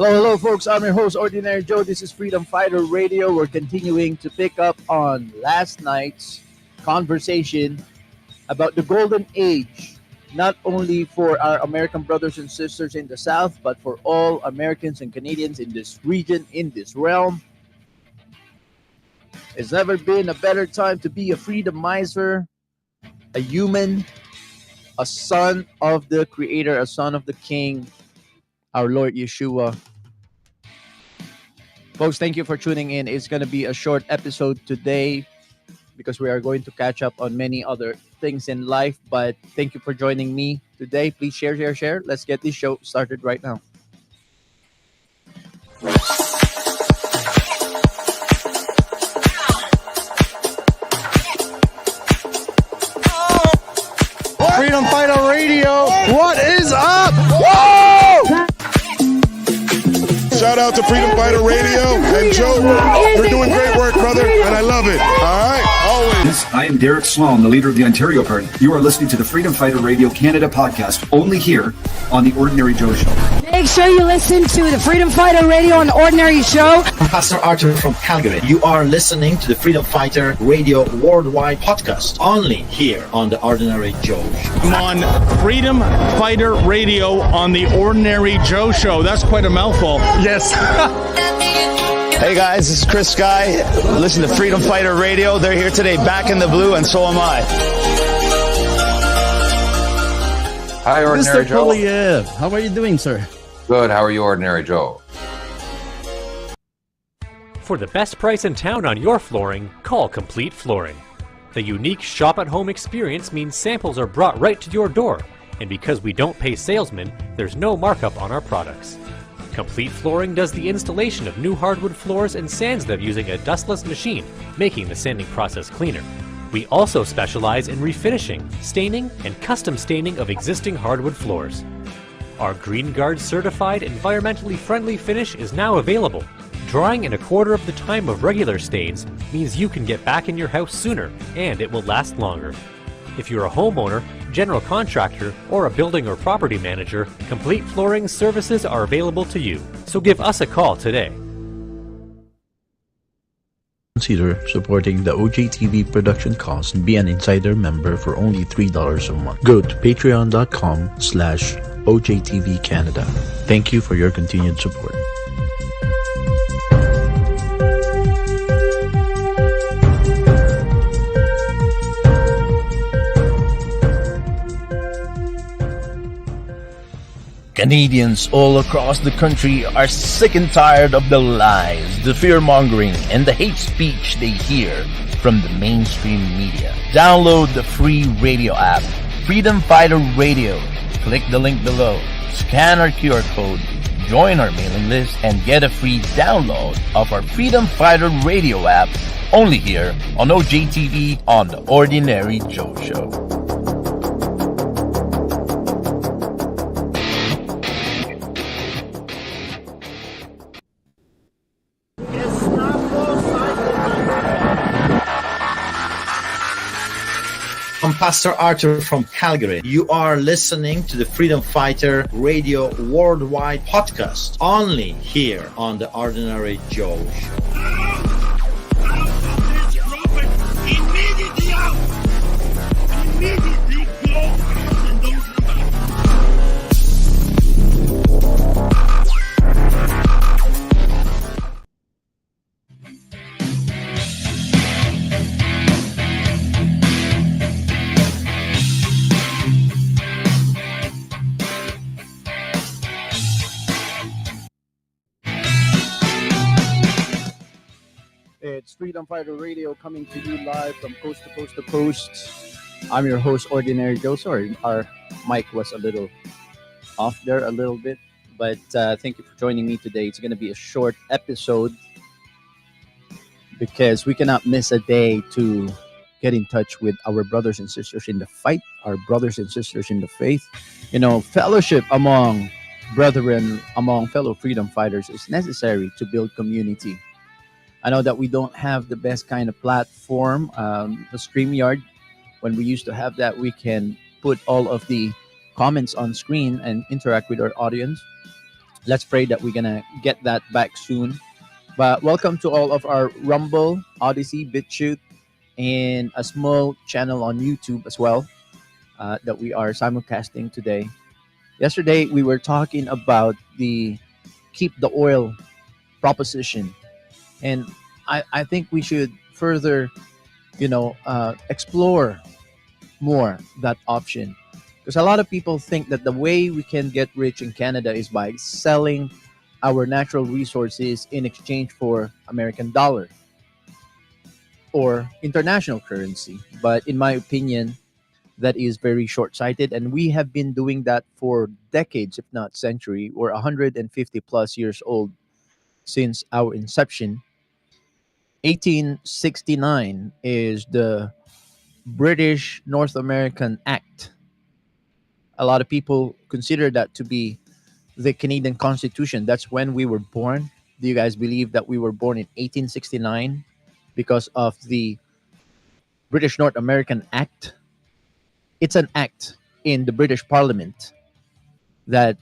Hello, folks. I'm your host, Ordinary Joe. This is Freedom Fighter Radio. We're continuing to pick up on last night's conversation about the golden age, not only for our American brothers and sisters in the South, but for all Americans and Canadians in this region, in this realm. It's never been a better time to be a freedomizer, a human, a son of the Creator, a son of the King, our Lord Yeshua. Folks, thank you for tuning in. It's going to be a short episode today because we are going to catch up on many other things in life. But thank you for joining me today. Please share. Let's get this show started right now. Freedom Fighter Radio, what is up? Whoa! Shout out to Freedom Fighter Radio and Joe. You're doing great work, brother, and I love it. All right, always. I am Derek Sloan, the leader of the Ontario Party. You are listening to the Freedom Fighter Radio Canada podcast, only here on the Ordinary Joe Show. Make sure you listen to the Freedom Fighter Radio on the Ordinary Show. I'm Pastor Arthur from Calgary. You are listening to the Freedom Fighter Radio Worldwide podcast, only here on the Ordinary Joe Show. I'm on Freedom Fighter Radio on the Ordinary Joe Show. That's quite a mouthful. Yes. Hey guys, this is Chris Sky. Listen to Freedom Fighter Radio. They're here today, back in the blue, and so am I. Hi, Ordinary Mr. Joe. Poliev, how are you doing, sir? Good. How are you, Ordinary Joe? For the best price in town on your flooring, call Complete Flooring. The unique shop-at-home experience means samples are brought right to your door, and because we don't pay salesmen, there's no markup on our products. Complete Flooring does the installation of new hardwood floors and sands them using a dustless machine, making the sanding process cleaner. We also specialize in refinishing, staining, and custom staining of existing hardwood floors. Our Green Guard certified environmentally friendly finish is now available. Drying in a quarter of the time of regular stains means you can get back in your house sooner, and it will last longer. If you're a homeowner, general contractor, or a building or property manager, Complete Flooring services are available to you. So give us a call today. Consider supporting the OJTV production costs and be an insider member for only $3 a month. Go to patreon.com/OJTV Canada. Thank you for your continued support. Canadians all across the country are sick and tired of the lies, the fear-mongering, and the hate speech they hear from the mainstream media. Download the free radio app, Freedom Fighter Radio. Click the link below, scan our QR code, join our mailing list, and get a free download of our Freedom Fighter Radio app only here on OJTV on The Ordinary Joe Show. I'm Pastor Arthur from Calgary. You are listening to the Freedom Fighter Radio Worldwide podcast, only here on the Ordinary Joe Show. Immediately out! Immediately go and don't come back. It's Freedom Fighter Radio coming to you live from coast to coast to coast. I'm your host, Ordinary Joe. Sorry, our mic was a little off there a little bit, but thank you for joining me today. It's going to be a short episode because we cannot miss a day to get in touch with our brothers and sisters in the fight, our brothers and sisters in the faith. You know, fellowship among brethren, among fellow freedom fighters is necessary to build community. I know that we don't have the best kind of platform, the StreamYard. When we used to have that, we can put all of the comments on screen and interact with our audience. Let's pray that we're gonna get that back soon. But welcome to all of our Rumble, Odyssey, BitChute, and a small channel on YouTube as well that we are simulcasting today. Yesterday we were talking about the keep the oil proposition, and I think we should further, explore more that option, because a lot of people think that the way we can get rich in Canada is by selling our natural resources in exchange for American dollar or international currency. But in my opinion, that is very short-sighted, and we have been doing that for decades, if not century. We're 150 plus years old since our inception. 1869 is the British North American Act. A lot of people consider that to be the Canadian Constitution. That's when we were born. Do you guys believe that we were born in 1869 because of the British North American Act? It's an act in the British Parliament that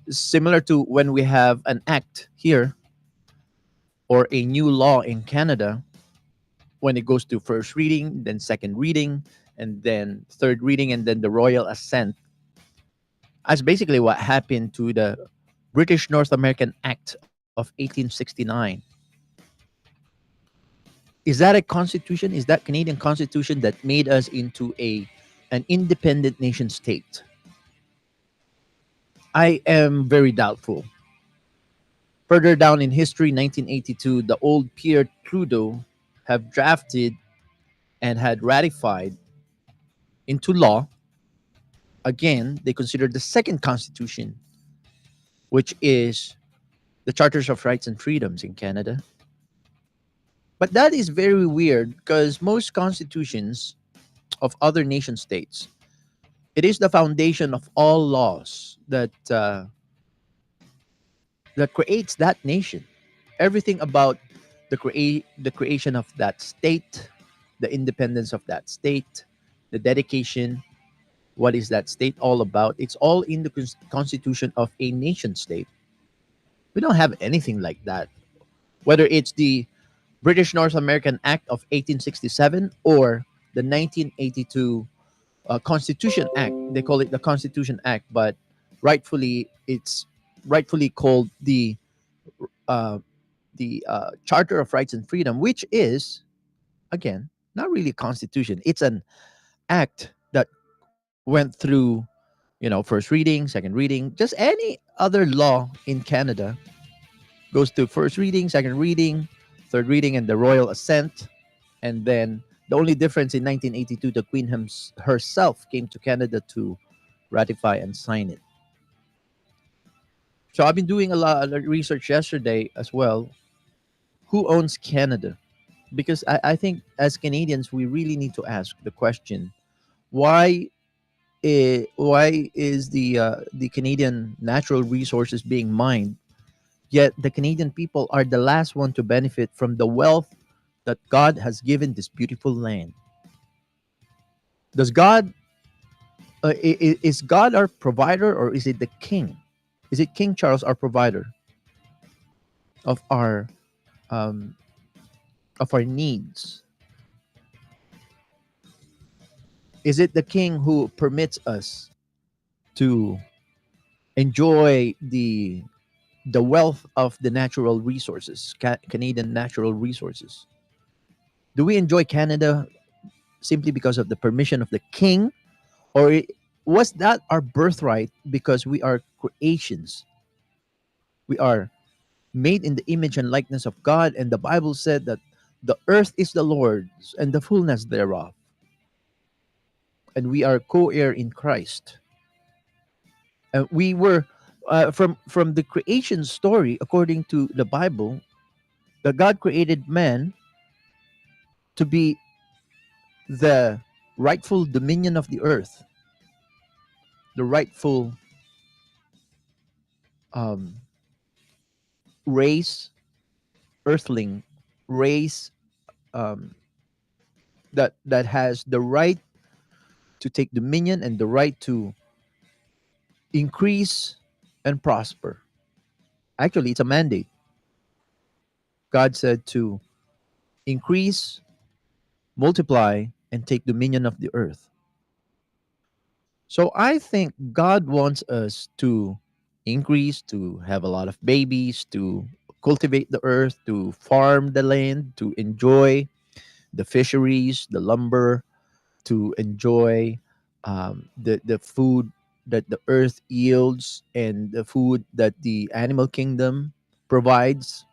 is similar to when we have an act here or a new law in Canada. When it goes to first reading, then second reading, and then third reading, and then the royal assent. That's basically what happened to the British North American Act of 1869. Is that a constitution? Is that Canadian Constitution that made us into an independent nation state? I am very doubtful. Further down in history, 1982, the old Pierre Trudeau have drafted and had ratified into law. Again, they consider the second constitution, which is the Charters of Rights and Freedoms in Canada. But that is very weird because most constitutions of other nation states, it is the foundation of all laws that creates that nation. Everything about the creation of that state, the independence of that state, the dedication, what is that state all about? It's all in the constitution of a nation state. We don't have anything like that. Whether it's the British North American Act of 1867 or the 1982 Constitution Act. They call it the Constitution Act, but it's rightfully called uh, the Charter of Rights and Freedom, which is, again, not really a constitution. It's an act that went through, first reading, second reading, just any other law in Canada goes to first reading, second reading, third reading, and the royal assent. And then the only difference in 1982, the Queen herself came to Canada to ratify and sign it. So I've been doing a lot of research yesterday as well. Who owns Canada? Because I think as Canadians, we really need to ask the question: why is the Canadian natural resources being mined, yet the Canadian people are the last one to benefit from the wealth that God has given this beautiful land? Does God is God our provider, or is it the king? Is it King Charles our provider of um, our needs? Is it the king who permits us to enjoy the wealth of the natural resources, Canadian natural resources? Do we enjoy Canada simply because of the permission of the king, or was that our birthright because we are creations? We are made in the image and likeness of God, and the Bible said that the earth is the Lord's and the fullness thereof, and we are co-heir in Christ. And we were from the creation story, according to the Bible, that God created man to be the rightful dominion of the earth, the rightful um, race, earthling race, um, that has the right to take dominion and the right to increase and prosper. Actually, it's a mandate. God said to increase, multiply, and take dominion of the earth. So I think God wants us to increase, to have a lot of babies, to cultivate the earth, to farm the land, to enjoy the fisheries, the lumber, to enjoy the food that the earth yields and the food that the animal kingdom provides.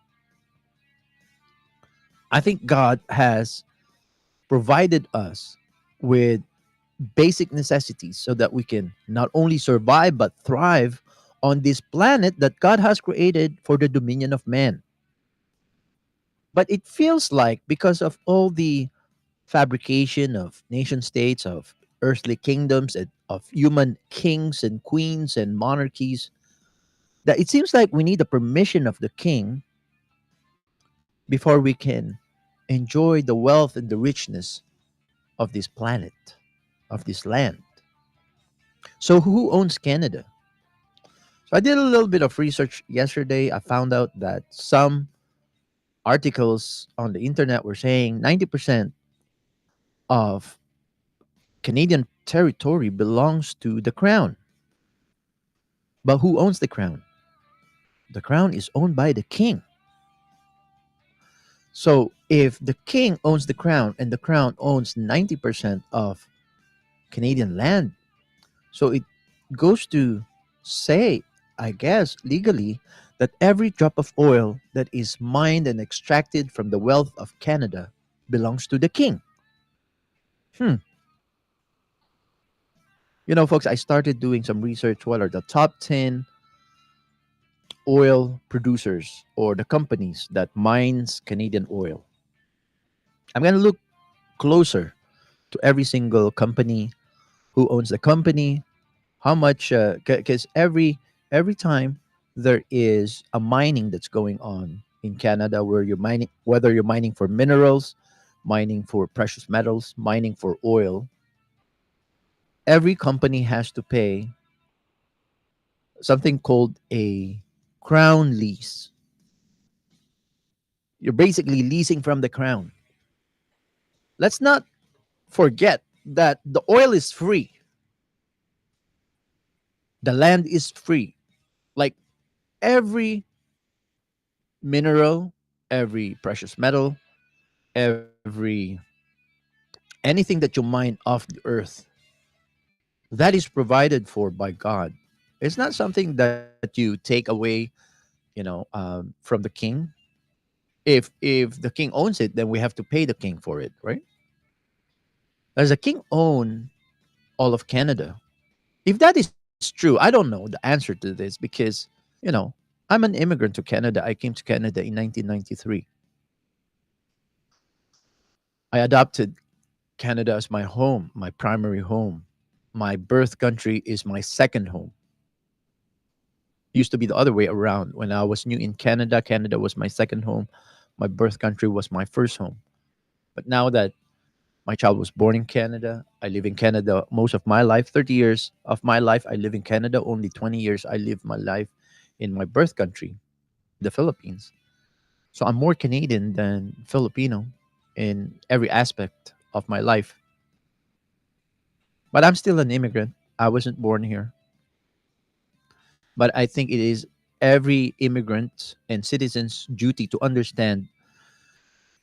I think God has provided us with basic necessities so that we can not only survive but thrive on this planet that God has created for the dominion of man. But it feels like because of all the fabrication of nation states, of earthly kingdoms, and of human kings and queens and monarchies, that it seems like we need the permission of the king before we can enjoy the wealth and the richness of this planet, of this land. So, who owns Canada? So, I did a little bit of research yesterday. I found out that some articles on the internet were saying 90% of Canadian territory belongs to the crown. But who owns the crown? The crown is owned by the king. So if the king owns the crown and the crown owns 90% of Canadian land, so it goes to say, I guess, legally, that every drop of oil that is mined and extracted from the wealth of Canada belongs to the king. Hmm. You know, folks, I started doing some research. What are the top 10 oil producers or the companies that mines Canadian oil? I'm going to look closer to every single company, who owns the company, how much, because every time there is a mining that's going on in Canada, where you're mining, whether you're mining for minerals, mining for precious metals, mining for oil, every company has to pay something called a crown lease. You're basically leasing from the crown. Let's not forget that the oil is free, the land is free. Like every mineral, every precious metal, every anything that you mine off the earth, that is provided for by God. It's not something that you take away, from the king. If the king owns it, then we have to pay the king for it, right? Does the king own all of Canada? If that is true, I don't know the answer to this because, you know, I'm an immigrant to Canada. I came to Canada in 1993. I adopted Canada as my home, my primary home. My birth country is my second home. Used to be the other way around. When I was new in Canada, Canada was my second home. My birth country was my first home. But now that my child was born in Canada, I live in Canada most of my life. 30 years of my life, I live in Canada. Only 20 years, I live my life in my birth country, the Philippines. So I'm more Canadian than Filipino in every aspect of my life. But I'm still an immigrant. I wasn't born here. But I think it is every immigrant and citizen's duty to understand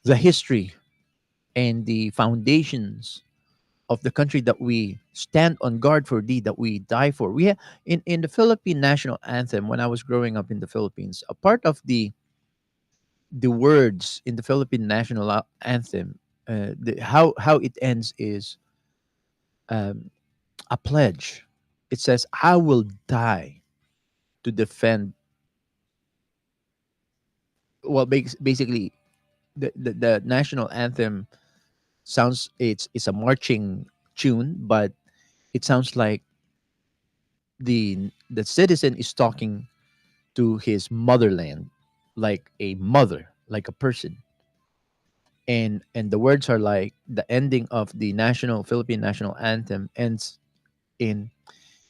the history and the foundations of the country that we stand on guard for thee, that we die for. We have in the Philippine national anthem. When I was growing up in the Philippines, a part of the words in the Philippine national anthem, how it ends is um, a pledge. It says, "I will die to defend." Well, basically, the national anthem sounds, it's a marching tune, but it sounds like the citizen is talking to his motherland, like a mother, like a person. And the words are like the ending of the national Philippine national anthem ends in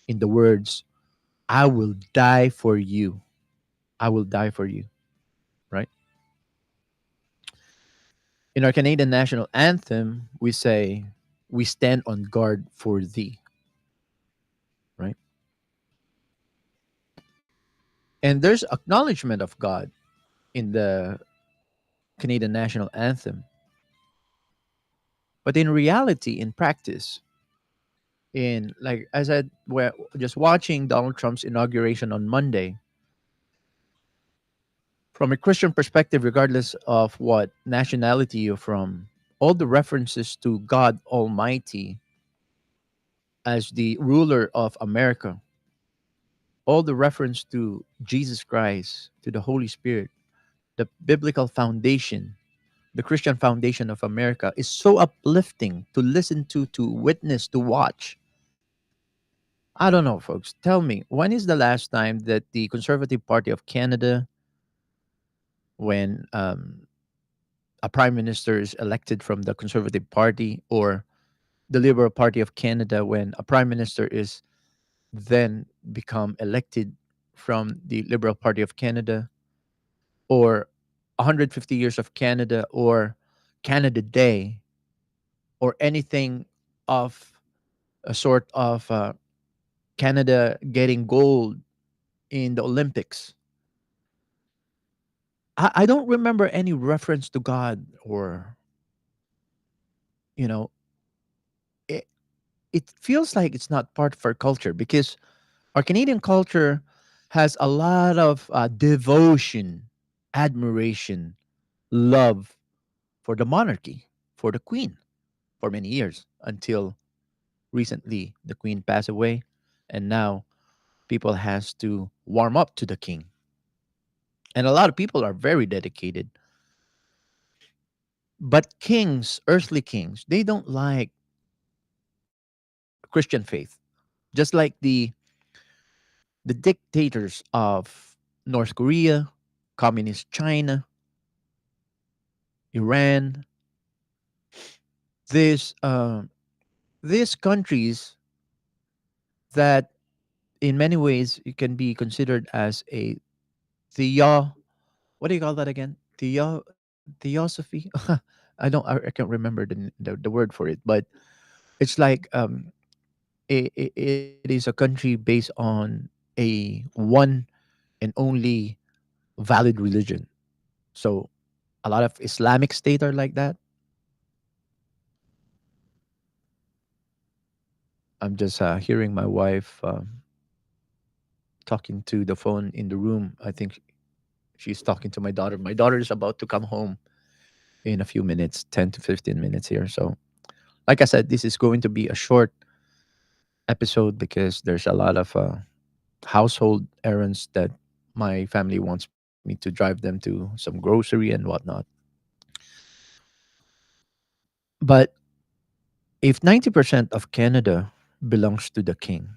in the words, "I will die for you." I will die for you, right? In our Canadian national anthem, we say, we stand on guard for thee, right? And there's acknowledgement of God in the Canadian national anthem. But in reality, in practice, in like as I were just watching Donald Trump's inauguration on Monday, from a Christian perspective, regardless of what nationality you're from, all the references to God Almighty as the ruler of America, all the reference to Jesus Christ, to the Holy Spirit, the biblical foundation, the Christian foundation of America is so uplifting to listen to witness, to watch. I don't know, folks. Tell me, when is the last time that the Conservative Party of Canada, when a prime minister is elected from the Conservative Party, or the Liberal Party of Canada, when a prime minister is then become elected from the Liberal Party of Canada, or 150 years of Canada, or Canada Day, or anything of a sort of Canada getting gold in the Olympics. I don't remember any reference to God, or, you know, it, it feels like it's not part of our culture, because our Canadian culture has a lot of devotion, admiration, love for the monarchy, for the Queen, for many years until recently the Queen passed away, and now people has to warm up to the King. And a lot of people are very dedicated. But kings, earthly kings, they don't like Christian faith. Just like the dictators of North Korea, communist China, Iran, these these countries that in many ways it can be considered as a theo, what do you call that again? Theosophy. I can't remember the word for it, but it's like it is a country based on a one and only valid religion. So a lot of Islamic state are like that. I'm just hearing my wife talking to the phone in the room. I think she's talking to my daughter. My daughter is about to come home in a few minutes, 10 to 15 minutes here. So, like I said, this is going to be a short episode because there's a lot of household errands that my family wants me to drive them to some grocery and whatnot. But if 90% of Canada belongs to the king,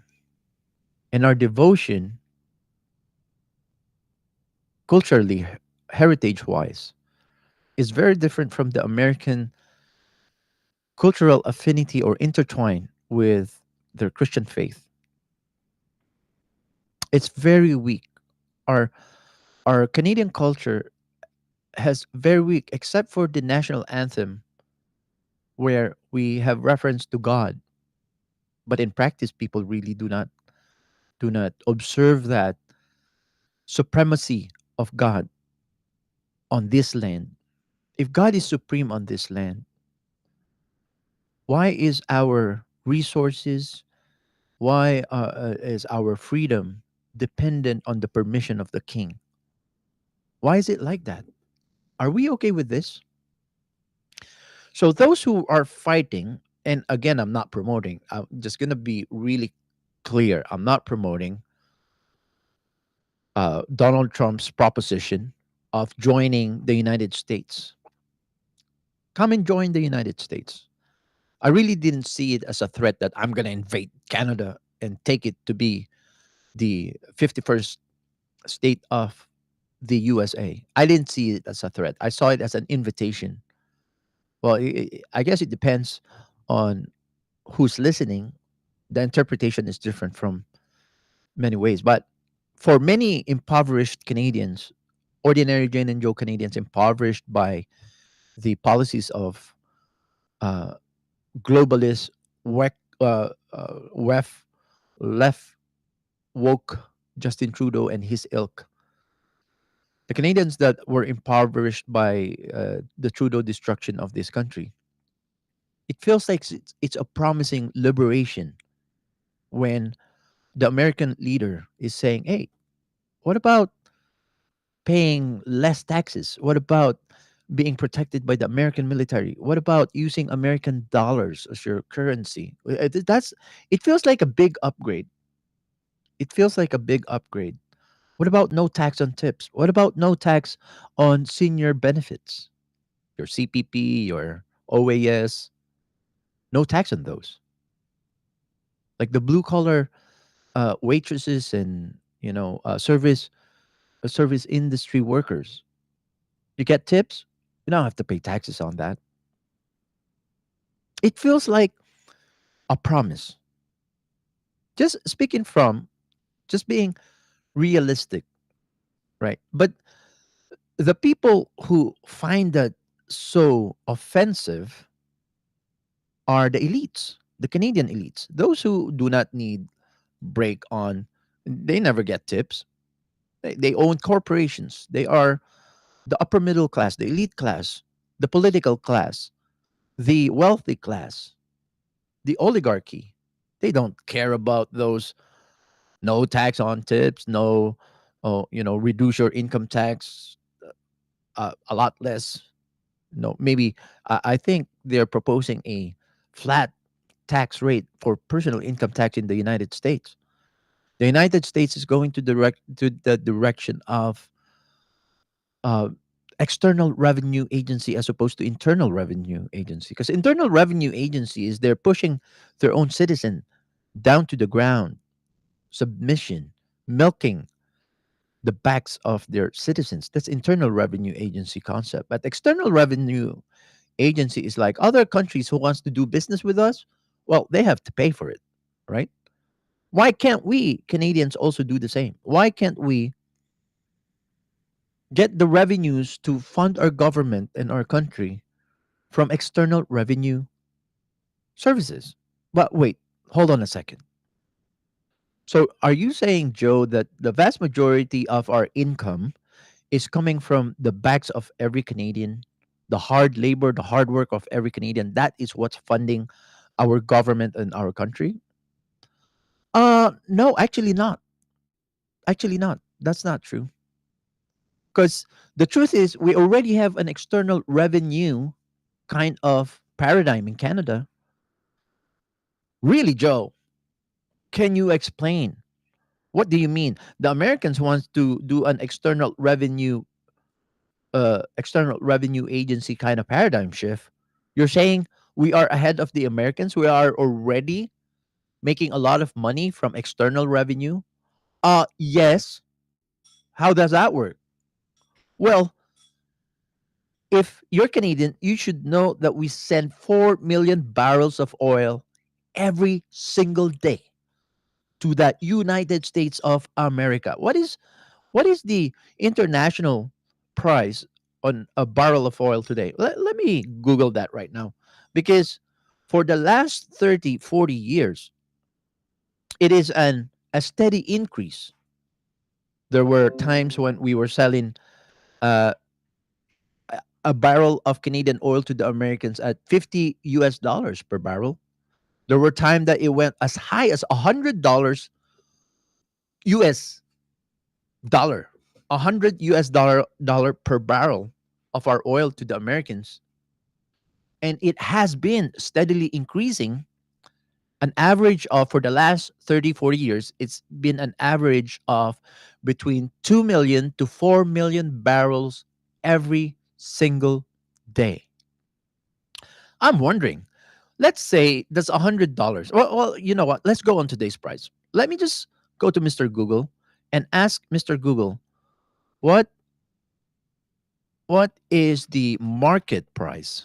and our devotion, culturally, heritage wise, is very different from the American cultural affinity or intertwine with their Christian faith, it's very weak. Our our Canadian culture has very weak, except for the national anthem, where we have reference to God. But in practice, people really do not observe that supremacy of God on this land. If God is supreme on this land, why is our resources, why is our freedom dependent on the permission of the king? Why is it like that? Are we okay with this? So those who are fighting, and again, I'm not promoting. I'm just gonna be really clear. I'm not promoting Donald Trump's proposition of joining the United States. Come and join the United States. I really didn't see it as a threat that I'm gonna invade Canada and take it to be the 51st state of the USA. I didn't see it as a threat. I saw it as an invitation. Well, I guess it depends on who's listening. The interpretation is different from many ways. But For many impoverished Canadians, ordinary Jane and Joe Canadians impoverished by the policies of uh, globalist, left woke Justin Trudeau and his ilk. The Canadians that were impoverished by the Trudeau destruction of this country, it feels like it's a promising liberation when the American leader is saying, hey, what about paying less taxes? What about being protected by the American military? What about using American dollars as your currency? That's it feels like a big upgrade. It feels like a big upgrade. What about no tax on tips? What about no tax on senior benefits? Your CPP, your OAS, no tax on those. Like the blue collar waitresses and service industry workers. You get tips, you don't have to pay taxes on that. It feels like a promise. Just speaking from just being realistic, right? But the people who find that so offensive are the elites, the Canadian elites, those who do not need break on. They never get tips. They own corporations. They are the upper middle class, the elite class, the political class, the wealthy class, the oligarchy. They don't care about those no tax on tips, no, reduce your income tax a lot less. No, maybe I think they're proposing a flat tax rate for personal income tax in the United States. The United States is going to the direction of uh, external revenue agency as opposed to internal revenue agency. Because internal revenue agency is they're pushing their own citizen down to the ground, submission, milking the backs of their citizens. That's internal revenue agency concept. But external revenue agency is like other countries who wants to do business with us. Well, they have to pay for it, right? Why can't we Canadians also do the same? Why can't we get the revenues to fund our government and our country from external revenue services? But wait, hold on a second. So, are you saying, Joe, that the vast majority of our income is coming from the backs of every Canadian, the hard labor, the hard work of every Canadian? That is what's funding our government and our country? No, actually not. Actually not. That's not true. Because the truth is, we already have an external revenue kind of paradigm in Canada. Really, Joe? Can you explain? What do you mean? The Americans want to do an external revenue agency kind of paradigm shift. You're saying we are ahead of the Americans. We are already making a lot of money from external revenue. Yes. How does that work? Well, if you're Canadian, you should know that we send 4 million barrels of oil every single day to the United States of America. What is the international price on a barrel of oil today? Let me Google that right now. Because for the last 30, 40 years, it is a steady increase. There were times when we were selling uh, a barrel of Canadian oil to the Americans at 50 US dollars per barrel. There were times that it went as high as $100 US dollar, $100 per barrel of our oil to the Americans. And it has been steadily increasing. An average of for the last 30, 40 years, it's been an average of between 2 million to 4 million barrels every single day. I'm wondering, let's say that's $100. Well, you know what? Let's go on today's price. Let me just go to Mr. Google and ask Mr. Google, what is the market price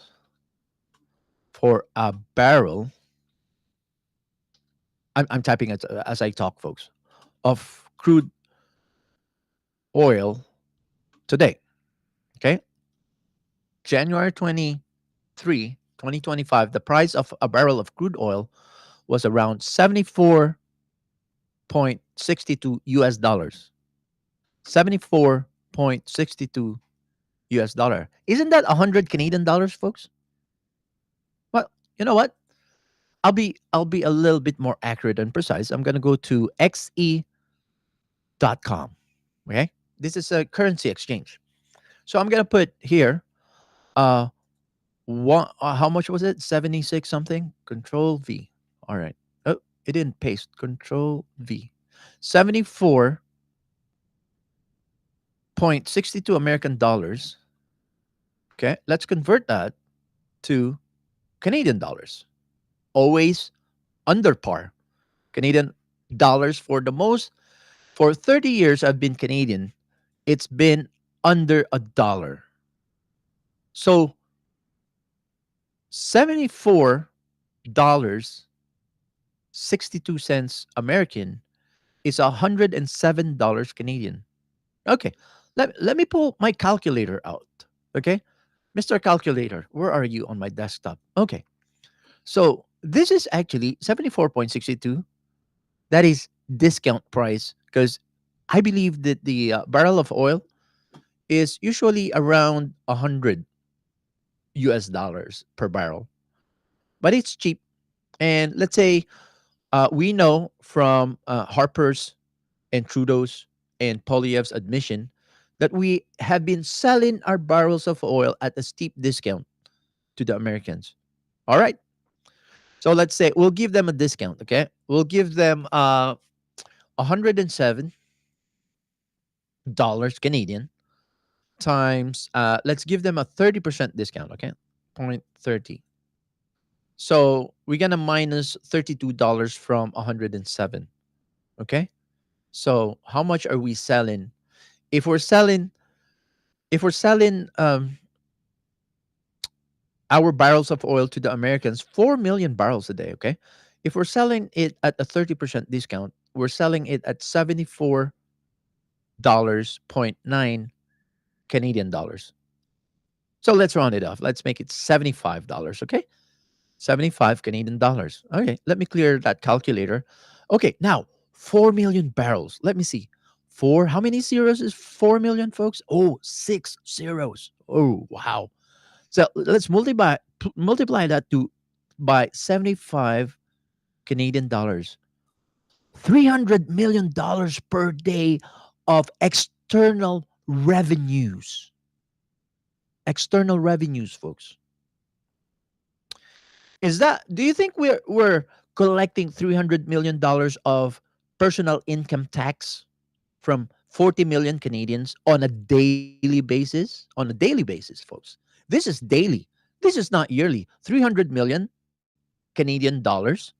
for a barrel? I'm typing it as I talk, folks, of crude oil today. Okay. January 23, 2025, the price of a barrel of crude oil was around 74.62 US dollars. 74.62 US dollar. Isn't that 100 Canadian dollars, folks? Well, you know what? I'll be a little bit more accurate and precise. I'm going to go to xe.com. Okay? This is a currency exchange. So I'm going to put here uh how much was it? 76 something. Control V. All right. Oh, it didn't paste. Control V. 74.62 American dollars. Okay? Let's convert that to Canadian dollars. Always under par. Canadian dollars for 30 years I've been Canadian, it's been under a dollar. So $74 62 cents American is $107 Canadian. Okay. Let me pull my calculator out. Okay. Mr. Calculator, where are you on my desktop? Okay. So this is actually 74.62. That is discount price because I believe that the barrel of oil is usually around 100 US dollars per barrel, but it's cheap. And let's say we know from Harper's and Trudeau's and Poilievre's admission that we have been selling our barrels of oil at a steep discount to the Americans. All right. So let's say we'll give them a discount. Okay. We'll give them $107 Canadian times, let's give them a 30% discount. Okay. 0.30. So we're going to minus $32 from 107. Okay. So how much are we selling? If we're selling, if we're selling our barrels of oil to the Americans, 4 million barrels a day. Okay. If we're selling it at a 30% discount, we're selling it at $74.9 Canadian dollars. So let's round it off. Let's make it $75. Okay. 75 Canadian dollars. Okay. Let me clear that calculator. Okay. Now, 4 million barrels. Let me see. How many zeros is 4 million, folks? Oh, 6 zeros. Oh, wow. So let's multiply that to by 75 Canadian dollars. $300 million per day of external revenues. External revenues, folks. Do you think we're collecting $300 million of personal income tax from 40 million Canadians on a daily basis? On a daily basis, folks. This is daily. This is not yearly. 300 million Canadian dollars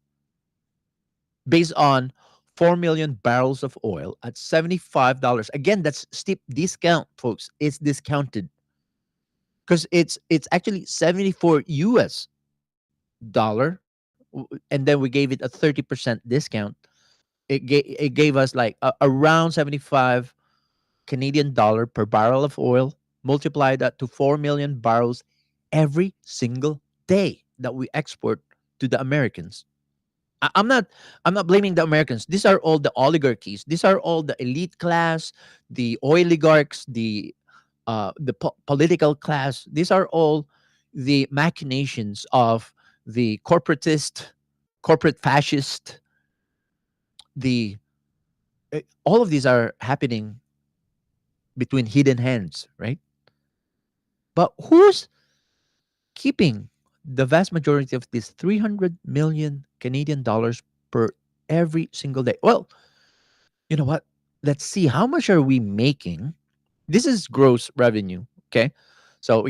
based on 4 million barrels of oil at $75. Again, that's steep discount, folks. It's discounted because it's actually 74 US dollar, and then we gave it a 30% discount. It gave us like around 75 Canadian dollar per barrel of oil. Multiply that to 4 million barrels every single day that we export to the Americans. I'm not blaming the Americans. These are all the oligarchies. These are all the elite class, the oligarchs, the political class. These are all the machinations of the corporate fascist. The all of these are happening between hidden hands, right? But who's keeping the vast majority of these 300 million Canadian dollars per every single day? Well, you know what? Let's see, how much are we making? This is gross revenue, okay? So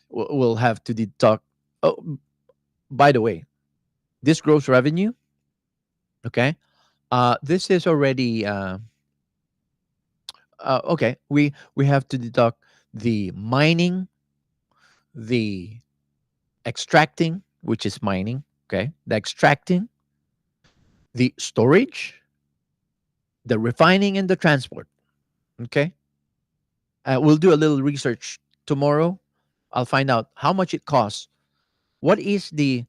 we'll have to deduct. Oh, by the way, this gross revenue, okay? This is already okay. We have to deduct the mining, the extracting, which is mining, okay? The extracting, the storage, the refining, and the transport, okay? We'll do a little research tomorrow. I'll find out how much it costs. What is the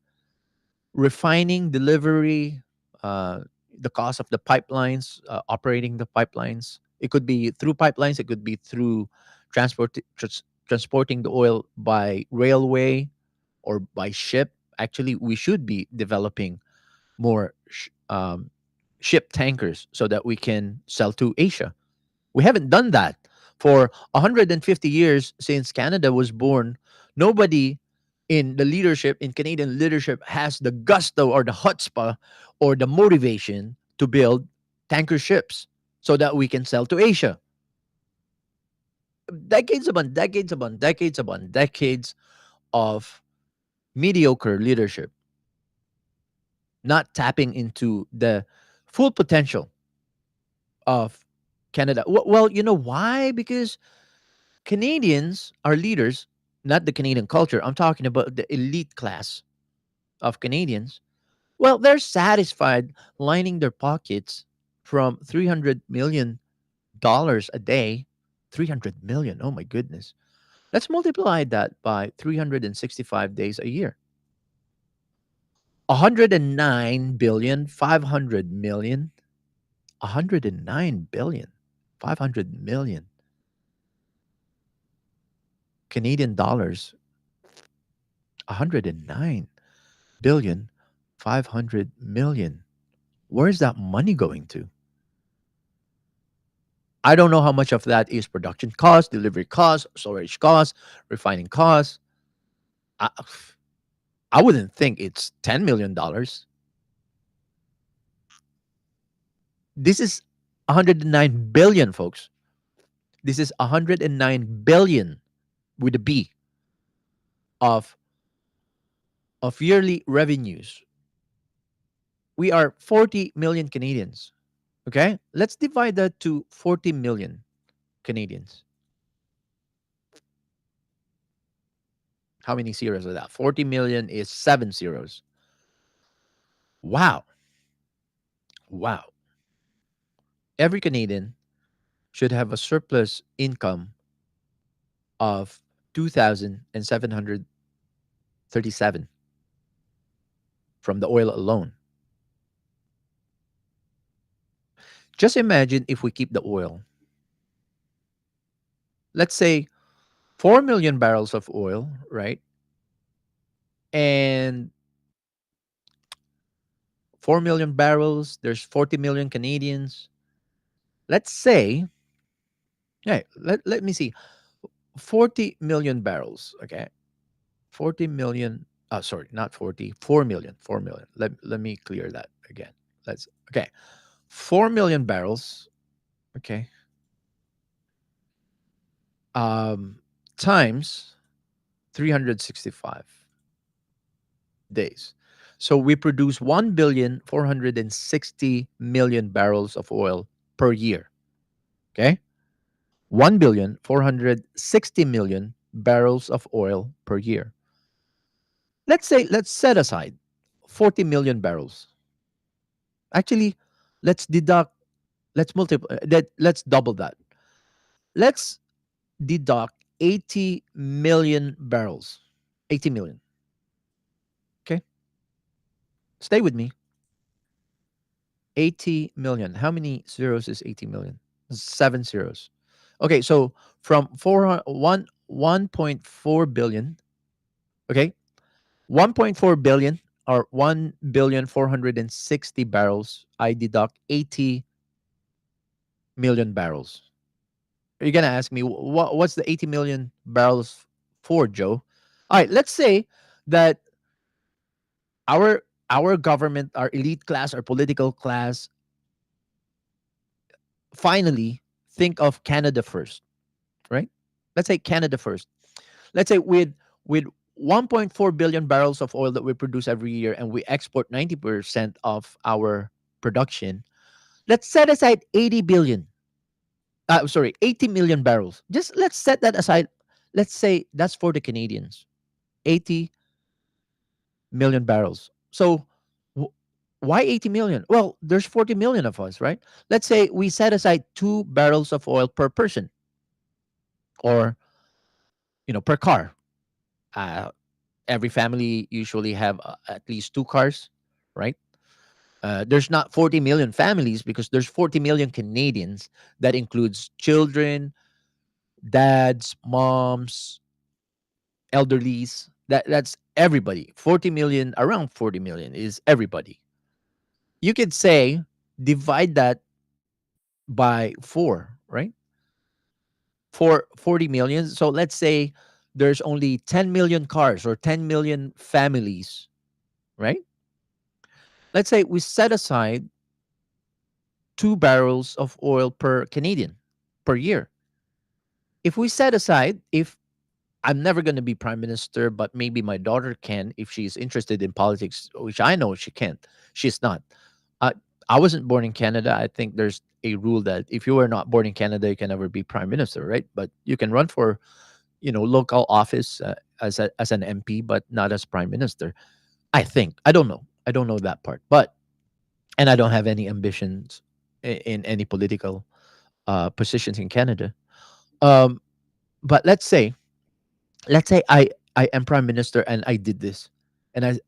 refining, delivery, uh, the cost of the pipelines, operating the pipelines? It could be through pipelines. It could be through transporting the oil by railway or by ship. Actually, we should be developing more ship tankers so that we can sell to Asia. We haven't done that for 150 years since Canada was born. Nobody in the leadership, in Canadian leadership, has the gusto or the chutzpah or the motivation to build tanker ships so that we can sell to Asia. Decades upon decades upon decades upon decades of mediocre leadership, not tapping into the full potential of Canada. Well, you know why? Because Canadians are leaders, not the Canadian culture. I'm talking about the elite class of Canadians. Well, they're satisfied lining their pockets from $300 million a day. 300 million. Oh my goodness. Let's multiply that by 365 days a year. 109 billion 500 million. 109 billion 500 million Canadian dollars. 109 billion 500 million. Where's that money going to? I don't know how much of that is production cost, delivery cost, storage cost, refining cost. I, I wouldn't think it's $10 million. This is 109 billion, folks. This is 109 billion with a B of yearly revenues. We are 40 million Canadians. Okay? Let's divide that to 40 million Canadians. How many zeros are that? 40 million is 7 zeros. Wow. Wow. Every Canadian should have a surplus income of 2,737 from the oil alone. Just imagine if we keep the oil. Let's say 4 million barrels of oil, right? And 4 million barrels, there's 40 million Canadians. Let's say, hey, let me see, 40 million barrels, okay? 40 million, sorry, not 40, 4 million, 4 million. Let me clear that again. Okay, 4 million barrels, okay, times 365 days. So we produce 1,460,000,000 barrels of oil per year. Okay? 1,460,000,000 barrels of oil per year. Let's set aside 40 million barrels. Actually, let's deduct, let's multiply let's double that. Let's deduct 80 million barrels. 80 million. Okay? Stay with me. 80 million. How many zeros is 80 million? 7 zeros. Okay, so from 1.4 billion, okay, 1.4 billion or 1,460,000,000 barrels, I deduct 80 million barrels. You're gonna ask me what's the 80 million barrels for, Joe? All right, let's say that our government, our elite class, our political class finally think of Canada first, right? Let's say Canada first. Let's say with 1.4 billion barrels of oil that we produce every year and we export 90% of our production, let's set aside 80 billion. Sorry, 80 million barrels. Just let's set that aside. Let's say that's for the Canadians. 80 million barrels. So why 80 million? Well, there's 40 million of us, right? Let's say we set aside 2 barrels of oil per person. or per car. Uh, every family usually have at least two cars, right? There's not 40 million families because there's 40 million Canadians. That includes children, dads, moms, elderlies. That's everybody. 40 million, around 40 million is everybody. You could say divide that by 4, right? For 40 million. So let's say there's only 10 million cars or 10 million families, right? Let's say we set aside 2 barrels of oil per Canadian per year. If we set aside, if I'm never going to be prime minister, but maybe my daughter can if she's interested in politics, which I know she can't. She's not. I, I wasn't born in Canada. I think there's a rule that if you were not born in Canada, you can never be prime minister, right? But you can run for, local office as an MP, but not as prime minister. I think. I don't know. I don't know that part. But and I don't have any ambitions in any political positions in Canada. Um, but let's say I am prime minister and I did this, and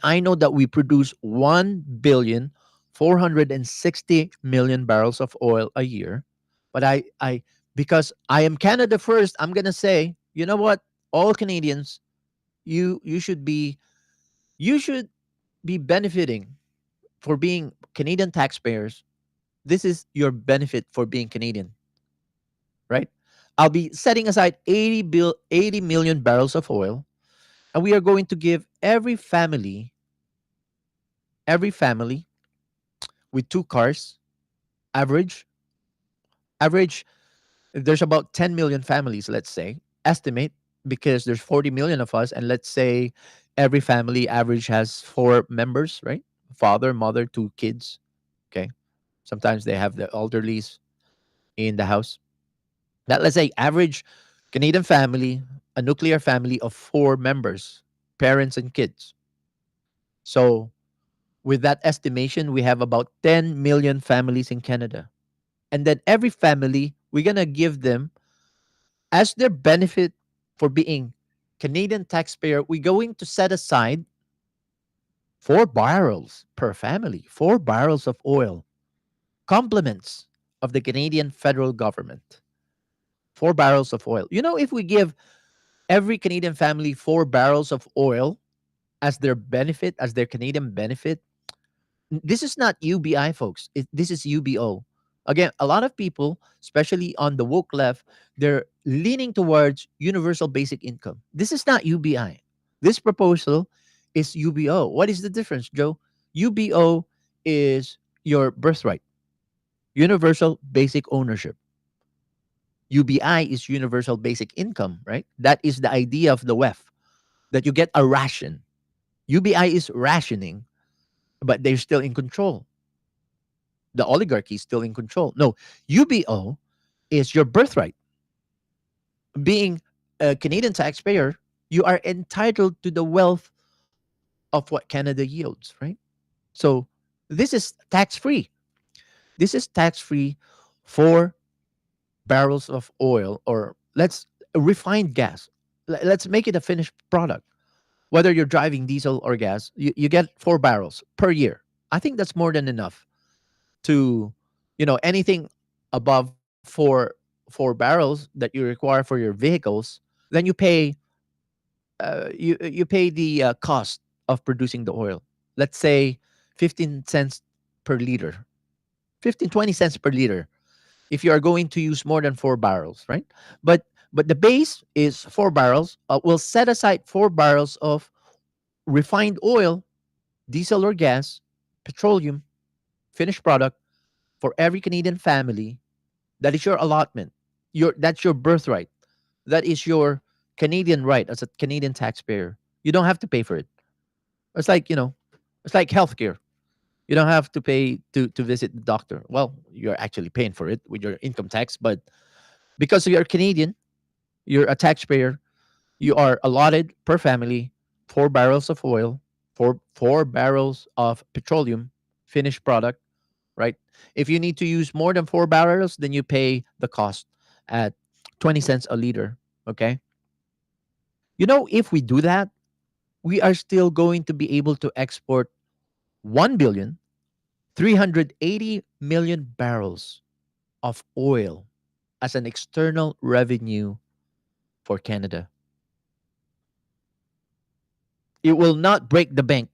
I know that we produce 1,460,000,000 barrels of oil a year, but I because I am Canada first, I'm gonna say, you know what, all Canadians, you should be benefiting for being Canadian taxpayers. This is your benefit for being Canadian, right? I'll be setting aside 80 million barrels of oil, and we are going to give every family with two cars, average average if there's about 10 million families, let's say, estimate, because there's 40 million of us, and let's say every family average has 4 members, right? Father, mother, two kids. Okay. Sometimes they have the elderlies in the house. That, let's say, average Canadian family, a nuclear family of 4 members, parents and kids. So with that estimation, we have about 10 million families in Canada. And then every family, we're going to give them as their benefit for being Canadian taxpayer, we're going to set aside 4 barrels per family, 4 barrels of oil, compliments of the Canadian federal government. 4 barrels of oil. If we give every Canadian family 4 barrels of oil as their benefit, as their Canadian benefit, this is not UBI, folks. This is UBO. Again, a lot of people, especially on the woke left, they're leaning towards universal basic income. This is not UBI. This proposal is UBO. What is the difference, Joe? UBO is your birthright, universal basic ownership. UBI is universal basic income, right? That is the idea of the WEF, that you get a ration. UBI is rationing, but they're still in control. The oligarchy is still in control. No, UBO is your birthright. Being a Canadian taxpayer, you are entitled to the wealth of what Canada yields, right? So this is tax free. This is tax free for barrels of oil, or let's refined gas. Let's make it a finished product. Whether you're driving diesel or gas, you get 4 barrels per year. I think that's more than enough to, anything above four barrels that you require for your vehicles, then you pay the cost of producing the oil. Let's say 15 cents per liter, 15-20 cents per liter, if you are going to use more than 4 barrels, right? But the base is 4 barrels. We'll set aside 4 barrels of refined oil, diesel or gas, petroleum, finished product for every Canadian family. That is your allotment. That's your birthright. That is your Canadian right as a Canadian taxpayer. You don't have to pay for it. It's like, it's like healthcare. You don't have to pay to visit the doctor. Well, you're actually paying for it with your income tax, but because you're Canadian, you're a taxpayer, you are allotted per family 4 barrels of oil, four barrels of petroleum, finished product, right? If you need to use more than 4 barrels, then you pay the cost at 20 cents a liter. Okay. You know, if we do that, we are still going to be able to export 1,380,000,000 barrels of oil as an external revenue for Canada. It will not break the bank.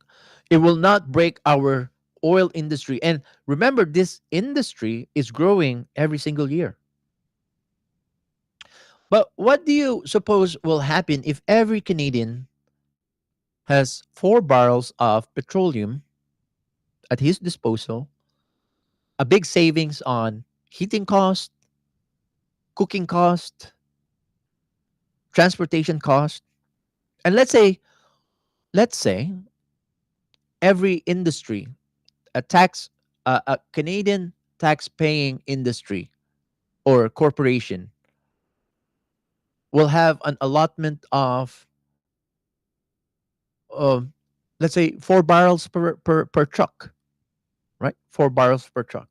It will not break our oil industry. And remember, this industry is growing every single year. But what do you suppose will happen if every Canadian has 4 barrels of petroleum at his disposal, a big savings on heating cost, cooking cost, transportation cost, and let's say every industry, a Canadian tax-paying industry or corporation will have an allotment of, um, let's say, 4 barrels per truck, right? 4 barrels per truck.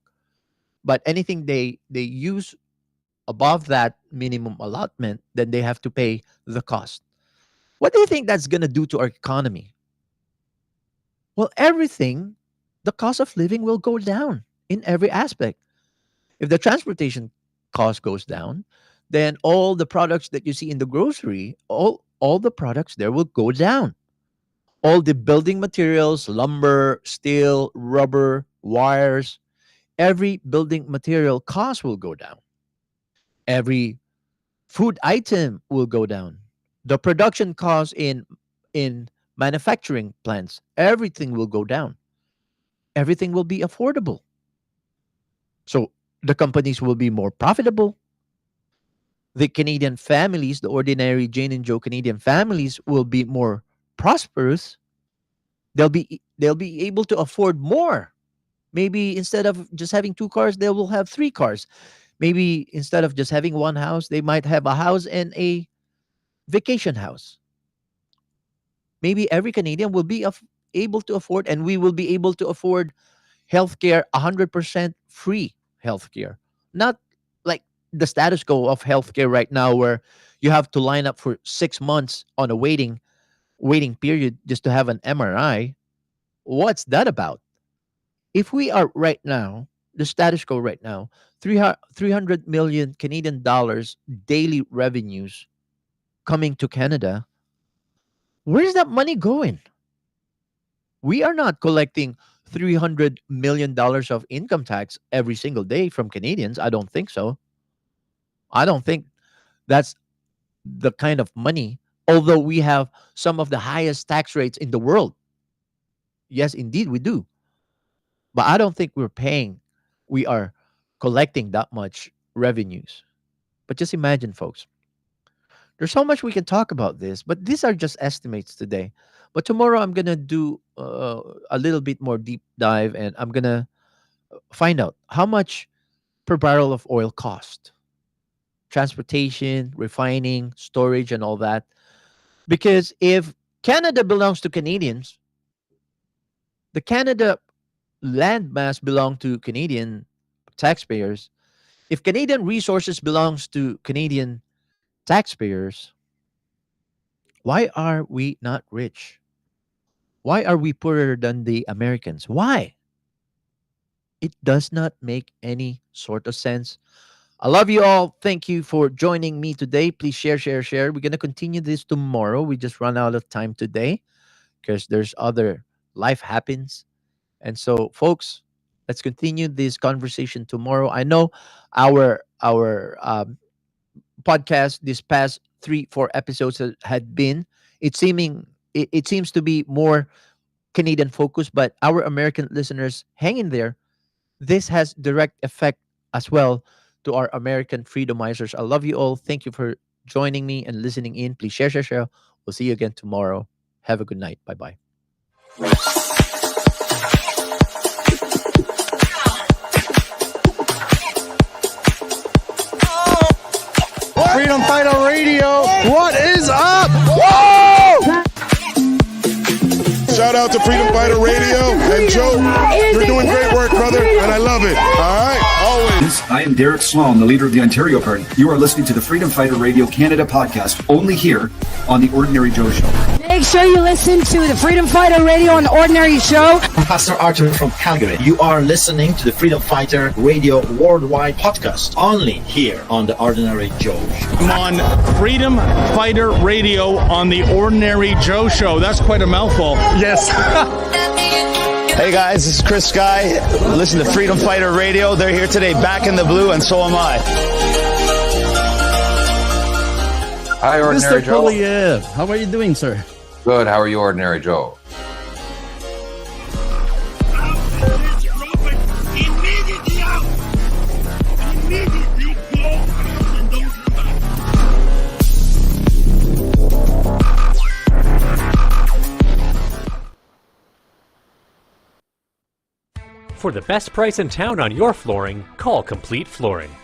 But anything they use above that minimum allotment, then they have to pay the cost. What do you think that's going to do to our economy? Well, everything, the cost of living will go down in every aspect. If the transportation cost goes down, then all the products that you see in the grocery, all the products there will go down. All the building materials, lumber, steel, rubber, wires, every building material cost will go down. Every food item will go down. The production cost in manufacturing plants, everything will go down. Everything will be affordable. So the companies will be more profitable. The Canadian families, the ordinary Jane and Joe Canadian families, will be more prosperous. They'll be able to afford more. Maybe instead of just having 2 cars, they will have 3 cars. Maybe instead of just having one house, they might have a house and a vacation house. Maybe every Canadian will be able to afford, and we will be able to afford healthcare, 100% free healthcare. Not like the status quo of healthcare right now, where you have to line up for 6 months on a waiting period just to have an MRI. What's that about? If we are right now, the status quo right now, 300 million Canadian dollars daily revenues coming to Canada, where's that money going? We are not collecting $300 million of income tax every single day from Canadians. I don't think so. I don't think that's the kind of money, although we have some of the highest tax rates in the world. Yes, indeed, we do. But I don't think we are collecting that much revenues. But just imagine, folks, there's so much we can talk about this, but these are just estimates today. But tomorrow I'm going to do a little bit more deep dive, and I'm going to find out how much per barrel of oil cost, transportation, refining, storage, and all that. Because if Canada belongs to Canadians, the Canada landmass belong to Canadian taxpayers. If Canadian resources belongs to Canadian taxpayers, why are we not rich? Why are we poorer than the Americans? Why? It does not make any sort of sense. I love you all. Thank you for joining me today. Please share. We're going to continue this tomorrow. We just run out of time today because there's other life happens. And so, folks, let's continue this conversation tomorrow. I know our podcast this past 3-4 episodes had been, it seems to be more Canadian focused, but our American listeners, hang in there. This has direct effect as well to our American freedomizers. I love you all. Thank you for joining me and listening in. Please share. We'll see you again tomorrow. Have a good night. Bye-bye. Freedom Fighter Radio, what is up? Whoa! Shout out to Freedom Fighter Radio and Joe. You're doing great work, brother, and I love it. All right, always. I am Derek Sloan, the leader of the Ontario Party. You are listening to the Freedom Fighter Radio Canada podcast, only here on the Ordinary Joe Show. Make sure you listen to the Freedom Fighter Radio on the Ordinary Show. I'm Pastor Arthur from Calgary. You are listening to the Freedom Fighter Radio Worldwide podcast, only here on the Ordinary Joe Show. I'm on Freedom Fighter Radio on the Ordinary Joe Show. That's quite a mouthful. Yes. Hey guys, this is Chris Guy. Listen to Freedom Fighter Radio. They're here today back in the blue, and so am I. Hi, Ordinary Mr. Joe. Poliev, how are you doing, sir? Good. How are you, Ordinary Joe? For the best price in town on your flooring, call Complete Flooring.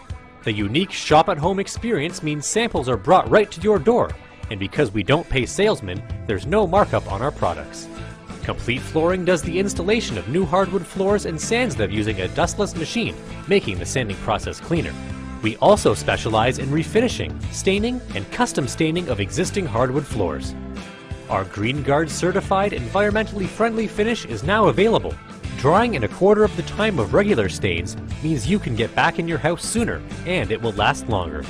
The unique shop-at-home experience means samples are brought right to your door, and because we don't pay salesmen, there's no markup on our products. Complete Flooring does the installation of new hardwood floors and sands them using a dustless machine, making the sanding process cleaner. We also specialize in refinishing, staining, and custom staining of existing hardwood floors. Our Green Guard certified environmentally friendly finish is now available. Drying in a quarter of the time of regular stains means you can get back in your house sooner, and it will last longer.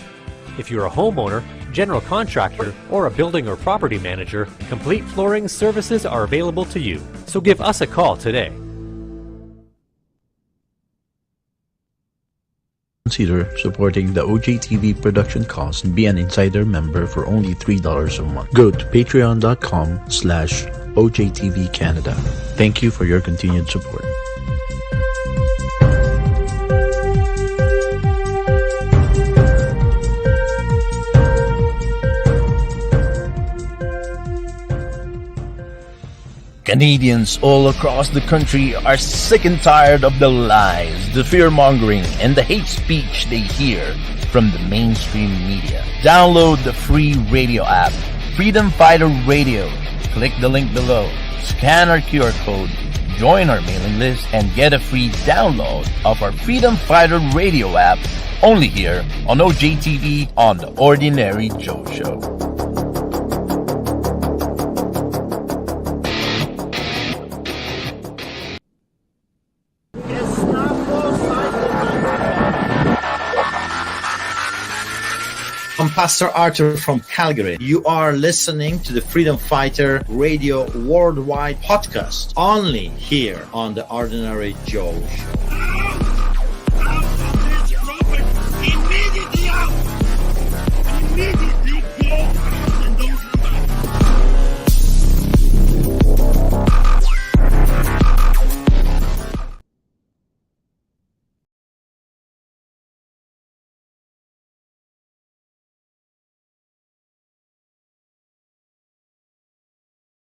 If you're a homeowner, general contractor, or a building or property manager, Complete Flooring services are available to you. So give us a call today. Consider supporting the OJTV production costs and be an insider member for only $3 a month. Go to patreon.com/OJTV Canada. Thank you for your continued support. Canadians all across the country are sick and tired of the lies, the fear-mongering, and the hate speech they hear from the mainstream media. Download the free radio app, Freedom Fighter Radio. Click the link below, scan our QR code, join our mailing list, and get a free download of our Freedom Fighter Radio app only here on OJTV on The Ordinary Joe Show. I'm Pastor Arthur from Calgary. You are listening to the Freedom Fighter Radio Worldwide podcast, only here on the Ordinary Joe Show.